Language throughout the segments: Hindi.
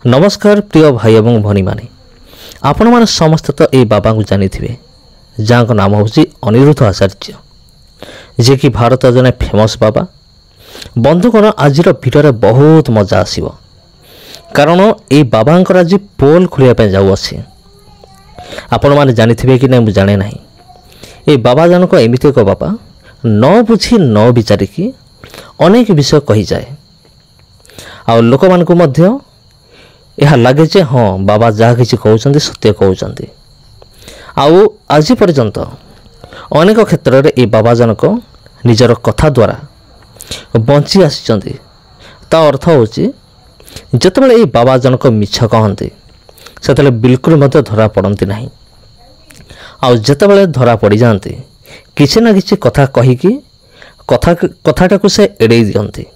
नमस्कार प्रिय भाई एवं भनी माने आपण माने समस्त तो ए बाबा को जानी थिबे जहाँ नाम हूँ अनिरुद्ध आचार्य जे कि भारत जने फेमस बाबा। बंधुगण आज भिडियो बहुत मजा आसीबो कारण ए बाबांकर आज पोल खुलिया जाऊ अच्छे। आपण माने जानी थिबे कि नहीं जाने नहीं। ए बाबा जनक एमिति एक बाबा न बुझी न विचारी कि अनेक विषय कही जाए आ लोक मान को मध्य यह लगे जे हाँ बाबा जहाँ किसी कहते सत्य कहते। आउ आज पर्यंत अनेक क्षेत्र में ये बाबा जनक निजर कथा द्वारा बंची आसी। ता अर्थ हूँ जितेबाला ये बाबा जनक मिछ कहते से बिल्कुल मत धरा पड़ती ना। आउ जितेबाला धरा पड़ जाते किसी ना किसी कथा कहीकि कथाटा को से एड़े दिखती।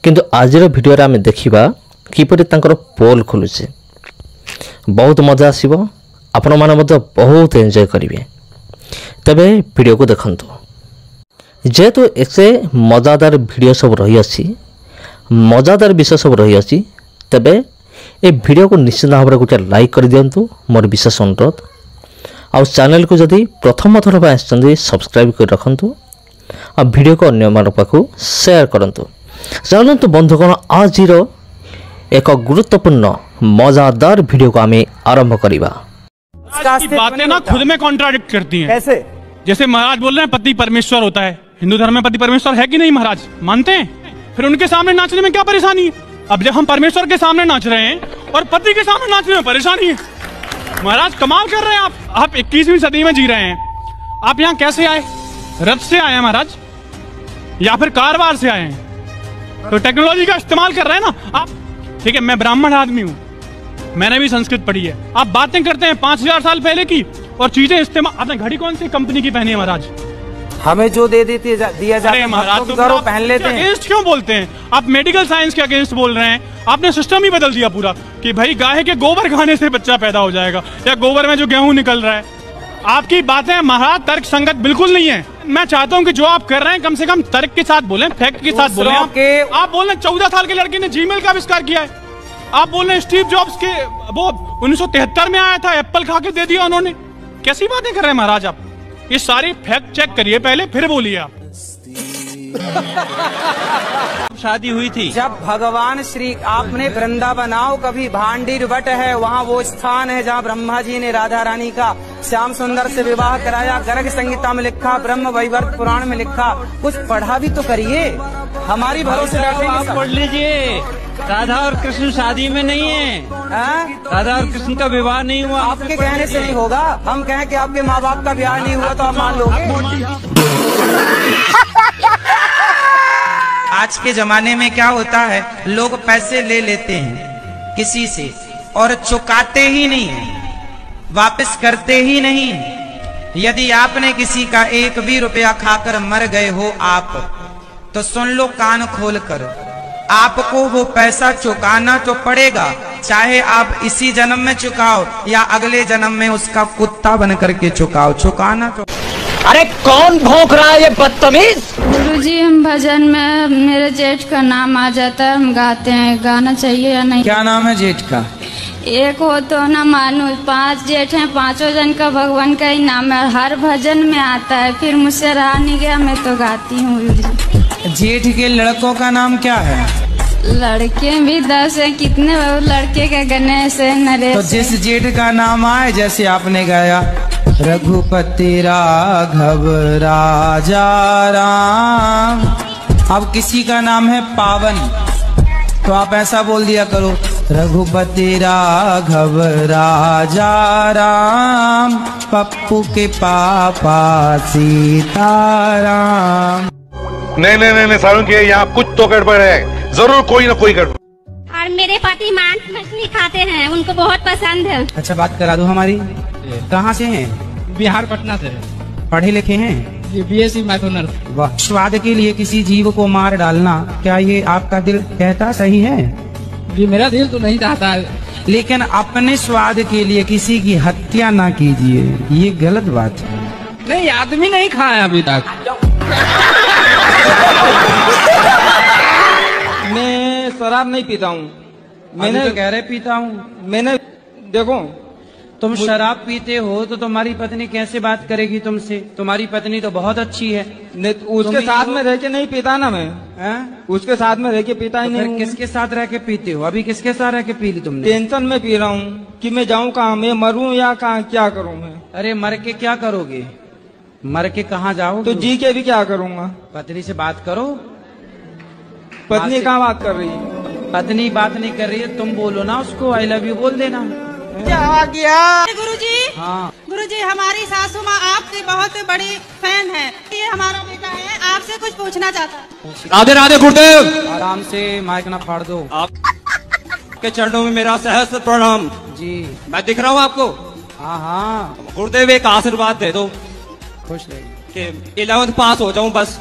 किंतु आज भिडियो आम देखा किपरि तांकर पोल खुलुचे बहुत मजा आसीबो। आपण माने मध्य बहुत एंजॉय करिवे। तबे वीडियो को देखंतु। जेहेतु ऐसे मजादार वीडियो सब रही अछि मजादार विषय सब रही अछि तबे ए वीडियो को निश्चित भाव में गोटे लाइक कर दियंतु मोर विशेष अनुरोध। आ चैनल को जदि प्रथम थर पर आछंदी सब्सक्राइब कर रखंतु आ वीडियो को अन्य मान पाखु शेयर करंतु। चलंतु बंधुगण आज एक गुरुत्वपूर्ण मजादार वीडियो को हमें आरंभ करिबा। बातें ना खुद में कॉन्ट्राडिक्ट करती हैं। कैसे? जैसे महाराज बोल रहे हैं पति परमेश्वर होता है। हिंदू धर्म में पति परमेश्वर है कि नहीं महाराज? मानते हैं? फिर उनके सामने नाचने में क्या परेशानी है? अब जब हम परमेश्वर के सामने नाच रहे हैं और पति के सामने नाचने में परेशानी है। महाराज कमाल कर रहे हैं आप 21वीं सदी में जी रहे हैं। आप यहाँ कैसे आए? रथ से आए हैं महाराज या फिर कारवार से आए हैं? तो टेक्नोलॉजी का इस्तेमाल कर रहे हैं ना आप। ठीक है, मैं ब्राह्मण आदमी हूँ, मैंने भी संस्कृत पढ़ी है। आप बातें करते हैं 5000 साल पहले की और चीजें इस्तेमाल। आपने घड़ी कौन सी कंपनी की पहनी है महाराज? हमें जो दिया जाता है महाराज तो घरों पहन लेते हैं। अगेंस्ट क्यों बोलते हैं आप? मेडिकल साइंस के अगेंस्ट बोल रहे हैं। आपने सिस्टम ही बदल दिया पूरा कि भाई गाय के गोबर खाने से बच्चा पैदा हो जाएगा या गोबर में जो गेहूं निकल रहा है। आपकी बातें महाराज तर्क संगत बिल्कुल नहीं है। मैं चाहता हूं कि जो आप कर रहे हैं कम से कम तर्क के साथ बोलें, फैक्ट के साथ बोलें। आप बोल रहे हैं 14 साल के लड़के ने जीमेल का आविष्कार किया है। आप बोल रहे हैं स्टीव जॉब्स के वो 1973 में आया था, एप्पल खा के दे दिया उन्होंने। कैसी बातें कर रहे हैं महाराज आप? ये सारी फैक्ट चेक करिए पहले फिर बोलिए आप। शादी हुई थी जब भगवान श्री आपने वृंदावन आओ कभी भांडीर वट है वहाँ वो स्थान है जहाँ ब्रह्मा जी ने राधा रानी का श्याम सुंदर से विवाह कराया। गर्ग संहिता में लिखा, ब्रह्म वैवर्त पुराण में लिखा। कुछ पढ़ा भी तो करिए। हमारी भरोसे आप पढ़ लीजिए। राधा और कृष्ण शादी में नहीं है। राधा और कृष्ण का विवाह नहीं हुआ। आपके कहने से नहीं होगा। हम कहें कि आपके माँ बाप का ब्याह नहीं हुआ तो आप मान लोगे? आज के जमाने में क्या होता है, लोग पैसे ले लेते हैं किसी से और चुकाते ही नहीं है, वापस करते ही नहीं। यदि आपने किसी का एक भी रुपया खाकर मर गए हो आप, तो सुन लो कान खोल कर, आपको वो पैसा चुकाना तो पड़ेगा, चाहे आप इसी जन्म में चुकाओ या अगले जन्म में उसका कुत्ता बन करके चुकाओ, चुकाना तो। अरे कौन भौंक रहा है ये बदतमीज? गुरुजी हम भजन में मेरे जेठ का नाम आ जाता है, हम गाते हैं, गाना चाहिए या नहीं? क्या नाम है जेठ का? एक हो तो ना मानो, 5 जेठ हैं, 5 जन का भगवान का ही नाम है। हर भजन में आता है, फिर मुझसे रहा नहीं गया, मैं तो गाती हूँ। जेठ के लड़कों का नाम क्या है? लड़के भी 10 है। कितने लड़के का? गणेश है, नरेश। तो जिस जेठ का नाम आए, जैसे आपने गाया रघुपति राघव राजा राम, अब किसी का नाम है पावन तो आप ऐसा बोल दिया करो, रघुपति राघव राजा राम, पप्पू के पापा सीताराम। नहीं सारुण के यहाँ कुछ तो गड़बड़ है, जरूर कोई ना कोई गड़बड़। और मेरे पति मांस मछली खाते हैं, उनको बहुत पसंद है। अच्छा बात करा दो हमारी। कहाँ से हैं? बिहार पटना से। पढ़े लिखे हैं? BSc math honours. वाह। स्वाद के लिए किसी जीव को मार डालना, क्या ये आपका दिल कहता सही है? जी मेरा दिल तो नहीं चाहता है, लेकिन अपने स्वाद के लिए किसी की हत्या ना कीजिए, ये गलत बात है। नहीं आदमी नहीं खाया अभी तक। मैं शराब नहीं पीता हूँ। मैंने तो कह रहे पीता हूँ। मैंने देखो तुम शराब पीते हो तो तुम्हारी पत्नी कैसे बात करेगी तुमसे? तुम्हारी पत्नी तो बहुत अच्छी है। उसके साथ में रह के नहीं पीता ना मैं। उसके साथ में रह के पीता ही तो नहीं। किसके साथ रह के पीते हो? अभी किसके साथ रह के पी ली तुमने? टेंशन में पी रहा हूँ कि मैं जाऊँ कहाँ, मैं मरूं या कहाँ, क्या करूँ मैं? अरे मर के क्या करोगे? मर के कहाँ जाओ? तो जी के भी क्या करूँगा? पत्नी से बात करो। पत्नी कहाँ बात कर रही है? पत्नी बात नहीं कर रही है, तुम बोलो ना उसको आई लव यू बोल देना। क्या आ गया? गुरुजी, हाँ गुरुजी, हमारी सासू माँ आपके बहुत बड़ी फैन है। ये हमारा बेटा है, आपसे कुछ पूछना चाहता है। राधे राधे गुरुदेव। आराम से, माइक ना फाड़ दो। आपके चरणों में मेरा सहस्त्र प्रणाम। जी मैं दिख रहा हूँ आपको? हाँ हाँ। गुरुदेव एक आशीर्वाद दे दो खुश रहिए कि 11th पास हो जाऊं बस।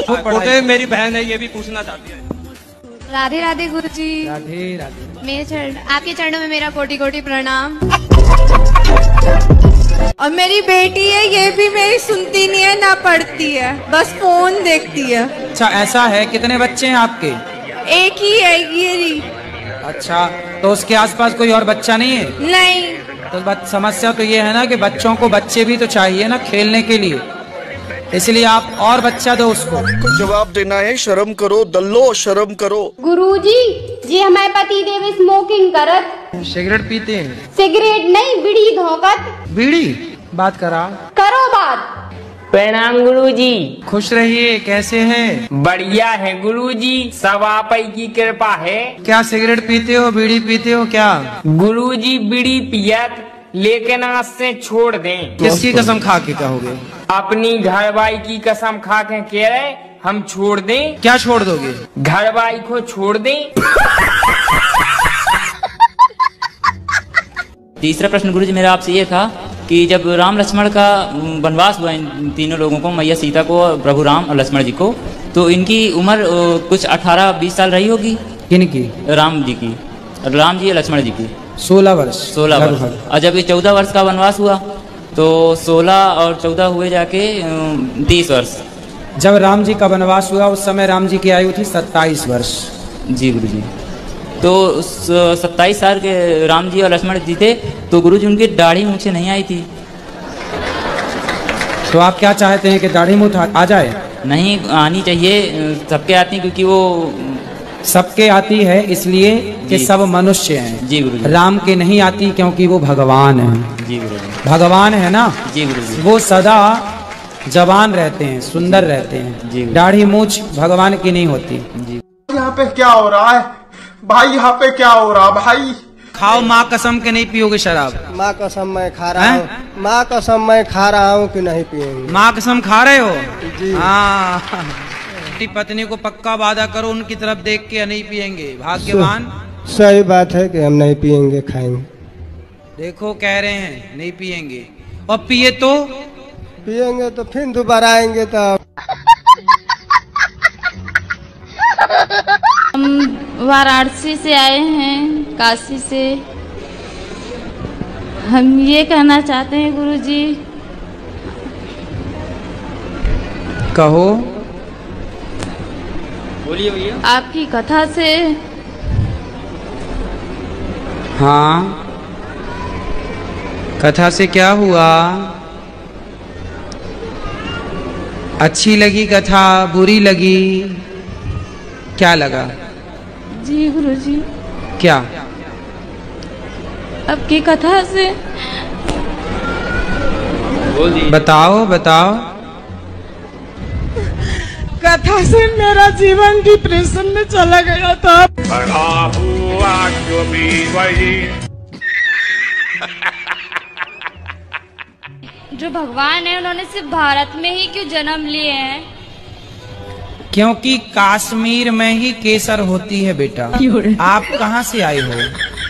गुरुदेव मेरी बहन है, ये भी पूछना चाहती है। राधे राधे गुरुजी। राधे राधे। मेरे चरण, आपके चरणों में मेरा कोटि कोटि प्रणाम। और मेरी बेटी है, ये भी मेरी सुनती नहीं है ना पढ़ती है, बस फोन देखती है। अच्छा ऐसा है, कितने बच्चे हैं आपके? एक ही है ये। अच्छा, तो उसके आसपास कोई और बच्चा नहीं है? नहीं। तो समस्या तो ये है ना कि बच्चों को बच्चे भी तो चाहिए ना खेलने के लिए, इसलिए आप और बच्चा दो उसको। जवाब देना है, शर्म करो दल्लो, शर्म करो। गुरुजी, जी हमारे पति देव स्मोकिंग करत। सिगरेट पीते हैं? सिगरेट नहीं, बीड़ी धोकत। बीड़ी? बात करा करो बात। प्रणाम गुरुजी। खुश रहिए, कैसे हैं? बढ़िया है गुरुजी, सब आप ही की कृपा है। क्या सिगरेट पीते हो, बीड़ी पीते हो क्या? गुरुजी बीड़ी पियत, लेकिन आज से छोड़ दें। किसकी कसम खा के कहोगे? अपनी घरवाई की कसम खा के कह रहे हम छोड़ दें। क्या छोड़ दोगे? घरवाई को छोड़ दें। तीसरा प्रश्न गुरुजी मेरा आपसे ये था कि जब राम लक्ष्मण का वनवास हुआ इन तीनों लोगों को, मैया सीता को, प्रभु राम और लक्ष्मण जी को, तो इनकी उम्र कुछ 18-20 साल रही होगी। किनकी? राम जी की, राम जी और लक्ष्मण जी की 16 वर्ष। 16 वर्ष। और जब ये 14 वर्ष का वनवास हुआ तो 16 और 14 हुए जाके 30 वर्ष। जब राम जी का वनवास हुआ उस समय राम जी की आयु थी 27 वर्ष। जी गुरुजी। तो 27 साल के राम जी और लक्ष्मण जी थे, तो गुरुजी उनकी दाढ़ी मूछें नहीं आई थी। तो आप क्या चाहते हैं कि दाढ़ी मूछ आ जाए? नहीं आनी चाहिए, सबके आती है, क्योंकि वो सबके आती है इसलिए कि सब मनुष्य हैं। जी गुरुजी। राम के नहीं आती क्योंकि वो भगवान हैं। जी गुरुजी। भगवान है ना? जी गुरुजी। वो सदा जवान रहते हैं, सुंदर रहते हैं। दाढ़ी मूछ भगवान की नहीं होती। जी। यहाँ पे क्या हो रहा है भाई? यहाँ पे क्या हो रहा भाई? खाओ, माँ कसम के नहीं पियोगे शराब? माँ कसम मैं खा रहा हूँ। माँ कसम मैं खा रहा हूँ कि नहीं पिएंगे। माँ कसम खा रहे हो? जी। हाँ, अपनी पत्नी को पक्का वादा करो, उनकी तरफ देख के नहीं पिएंगे। भाग्यवान। सही बात है कि हम नहीं पिएंगे, खाएंगे। देखो कह रहे हैं नहीं पिएंगे, और पिए तो पिएंगे तो फिर दोबारा आएंगे। तो हम वाराणसी से आए हैं, काशी से। हम ये कहना चाहते हैं गुरुजी। कहो। बोलिए भैया। आपकी कथा से। हाँ, कथा से क्या हुआ? अच्छी लगी कथा, बुरी लगी? क्या लगा? जी गुरुजी। क्या? आपकी कथा से। बताओ बताओ। कथा से मेरा जीवन डिप्रेशन में चला गया था। जो भगवान है उन्होंने सिर्फ भारत में ही क्यों जन्म लिए हैं? क्योंकि कश्मीर में ही केसर होती है बेटा। आप कहाँ से आए हो?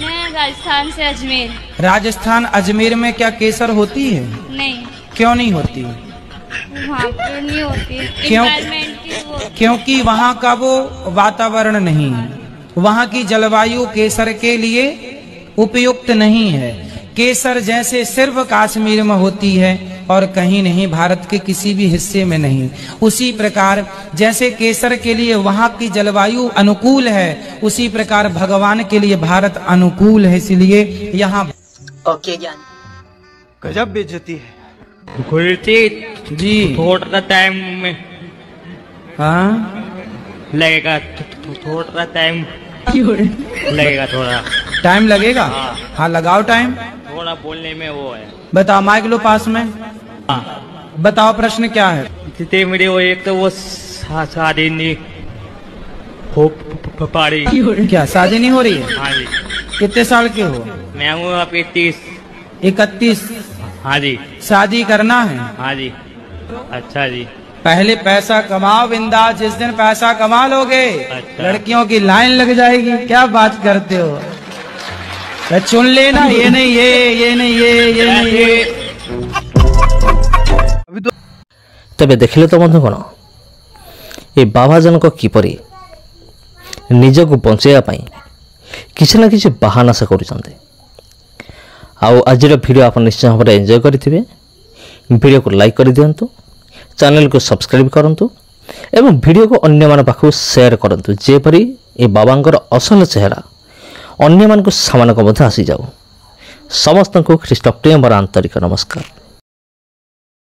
मैं राजस्थान से, अजमेर। राजस्थान अजमेर में क्या केसर होती है? नहीं। क्यों नहीं होती? वहाँ पर नहीं होती। क्यों? Environment की वो। क्योंकि वहाँ का वो वातावरण नहीं है, वहाँ की जलवायु केसर के लिए उपयुक्त नहीं है। केसर जैसे सिर्फ कश्मीर में होती है, और कहीं नहीं, भारत के किसी भी हिस्से में नहीं। उसी प्रकार जैसे केसर के लिए वहां की जलवायु अनुकूल है, उसी प्रकार भगवान के लिए भारत अनुकूल है। इसलिए यहाँ ओके ज्ञान गजब बेइज्जती है। जी थोड़ा टाइम में लगेगा, थोड़ा टाइम लगेगा, थोड़ा टाइम लगेगा। हाँ लगाओ टाइम, थोड़ा बोलने में वो है। बताओ, माइक लो पास में। बताओ प्रश्न क्या है। जितने मेरे वो एक तो वो शादी नहीं हो पा रही। क्या शादी नहीं हो रही है? हाँ जी। कितने साल के हो? मैं हूँ आप 31। हाँ जी। शादी करना है? हाँ जी। अच्छा जी। पहले पैसा कमाओ बिंदास, जिस दिन पैसा कमा लोगे लड़कियों की लाइन लग जाएगी। क्या बात करते हो? चुन लेना, ये नहीं ये नहीं ये नहीं ये। तबे देखिले तो बंधुगण, ये बाबा जनक किपरि निजक बचाइया किसी ना किसी बाहाना से करुँच। आज वीडियो आप निश्चय भाव में एंजॉय करेंगे। वीडियो को लाइक कर दिंतु, चैनल को सब्सक्राइब करंतु एवं वीडियो को अन्य मान पाखु शेयर करंतु, जेपरी ए बाबांकर असल चेहरा अन्य मान को सामान को मध्य आसी जाऊ। समस्त को ख्रीष्ट प्रेम आंतरिक नमस्कार।